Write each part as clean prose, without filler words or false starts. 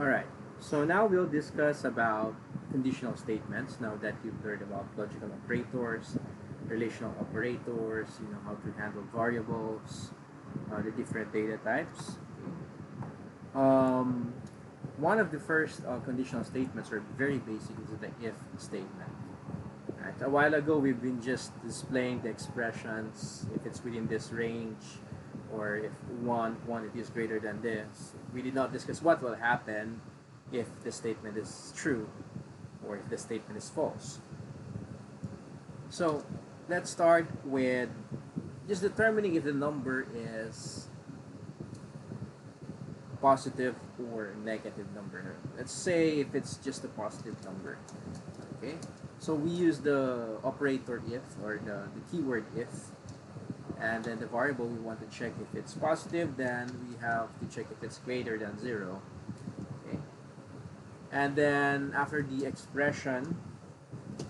Alright, so now we'll discuss about conditional statements now that you've learned about logical operators, relational operators, how to handle variables, the different data types. Um, One of the first conditional statements, or very basic, is the if statement. Right? A while ago, we've been just displaying the expressions if it's within this range, or if one it is greater than this. We did not discuss what will happen if the statement is true or if the statement is false. So let's start with just determining if the number is positive or negative number. Let's say if it's just a positive number. Okay, so we use the operator if, or the keyword if, and then the variable we want to check if it's positive, then we have to check if it's greater than 0. Okay, and then after the expression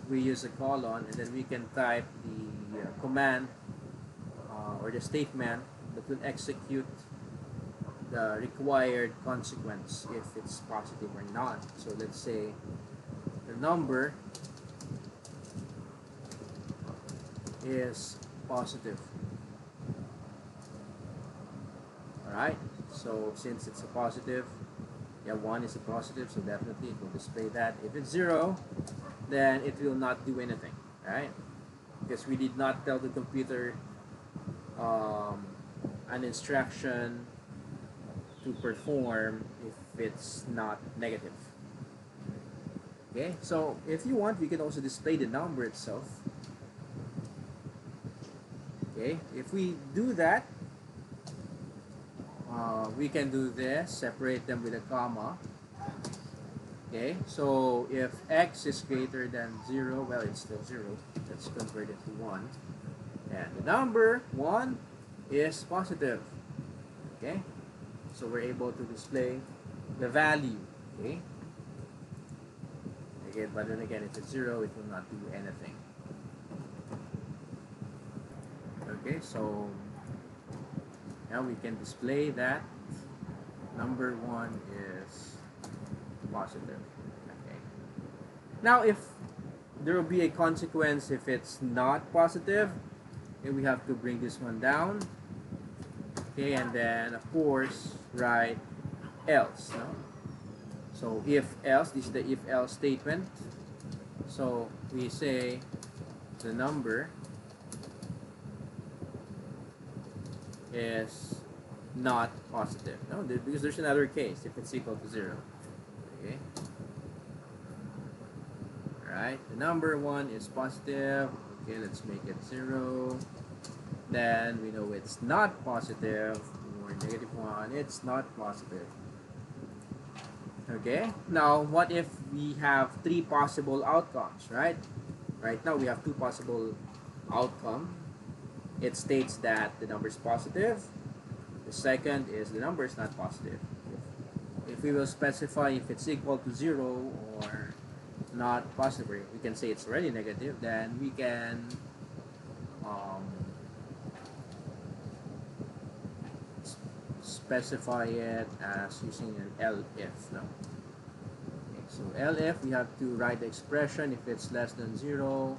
we use a colon, and then we can type the command or the statement that will execute the required consequence if it's positive or not. So let's say the number is positive. Alright, so since it's a positive, 1 is a positive, so definitely it will display that. If it's 0, then it will not do anything, right? Because we did not tell the computer an instruction to perform if it's not negative. Okay, so if you want, we can also display the number itself. Okay, if we do that, we can do this, separate them with a comma. Okay, so if x is greater than 0, well, it's still 0. Let's convert it to 1. And the number 1 is positive. Okay, so we're able to display the value. Okay, again, but then again, if it's 0, it will not do anything. Okay, so now we can display that number 1 is positive. Okay. Now, if there will be a consequence if it's not positive, okay, we have to bring this one down. Okay, and then of course write else. No? So if else, this is the if else statement. So we say the number is not positive. No, because there's another case if it's equal to 0. Okay. Alright, the number 1 is positive. Okay, let's make it 0. Then we know it's not positive, or negative 1, it's not positive. Okay, now what if we have 3 possible outcomes, right? Right now we have 2 possible outcomes. It states that the number is positive. The second is the number is not positive. If we will specify if it's equal to 0 or not positive, we can say it's already negative, then we can specify it as using an elif. No? Okay, so elif, we have to write the expression if it's less than 0,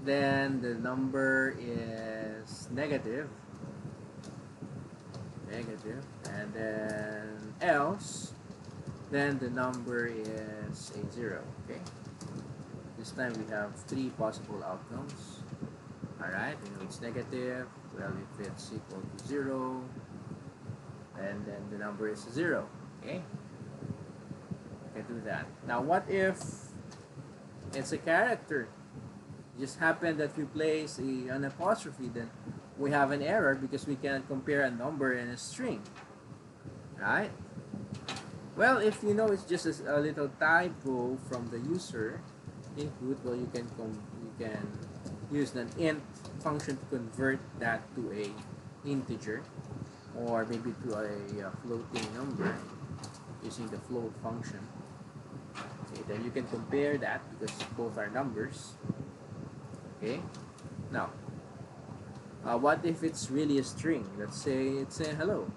then the number is negative, and then else, then the number is a 0. Okay, this time we have 3 possible outcomes. Alright, we know it's negative. Well, if it's equal to 0, and then the number is 0. Okay, we can do that. Now what if it's a character? Just happened that we place an apostrophe, then we have an error because we cannot compare a number and a string, right? Well, if you know it's just a little typo from the user input, well, you can use an int function to convert that to a integer, or maybe to a floating number using the float function. Okay, then you can compare that because both are numbers. Okay, now what if it's really a string? Let's say it's a hello,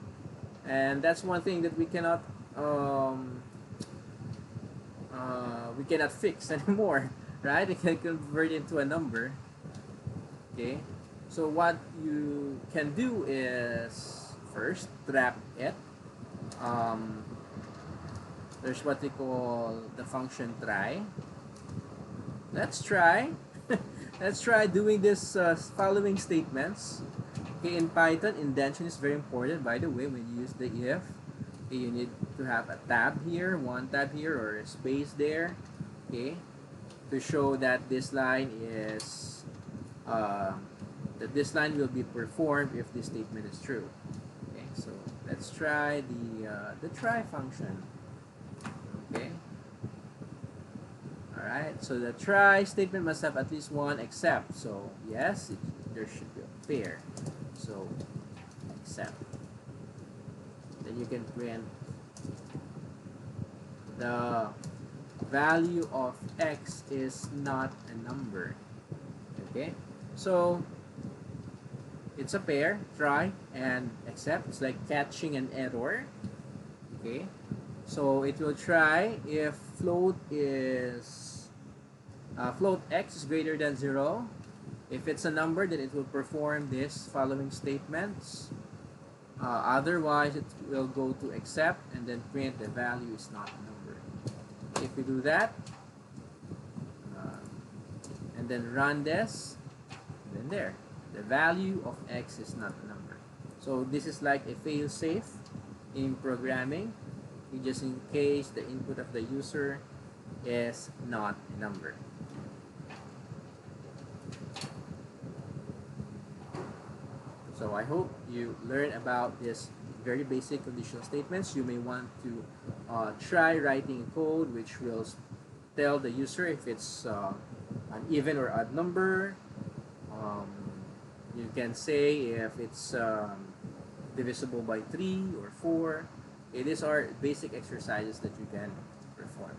and that's one thing that we cannot cannot fix anymore, right? It can convert into a number. Okay, so what you can do is first trap it. Um, there's what we call the function try. Let's try. Let's try doing this following statements. Okay, in Python, indentation is very important. By the way, when you use the if, okay, you need to have a tab here, one tab here, or a space there. Okay, to show that this line is that this line will be performed if this statement is true. Okay, so let's try the try function. Okay. Alright, so the try statement must have at least one except. So yes, there should be a pair. So except. Then you can print the value of x is not a number. Okay, so it's a pair, try and except. It's like catching an error. Okay, so it will try if float x is greater than 0. If it's a number, then it will perform this following statements. Otherwise, it will go to except and then print the value is not a number. If we do that, and then run this, then there, the value of x is not a number. So this is like a fail-safe in programming, just in case the input of the user is not a number. So I hope you learn about this very basic conditional statements. You may want to try writing code which will tell the user if it's an even or odd number. You can say if it's divisible by 3 or 4. These are basic exercises that you can perform.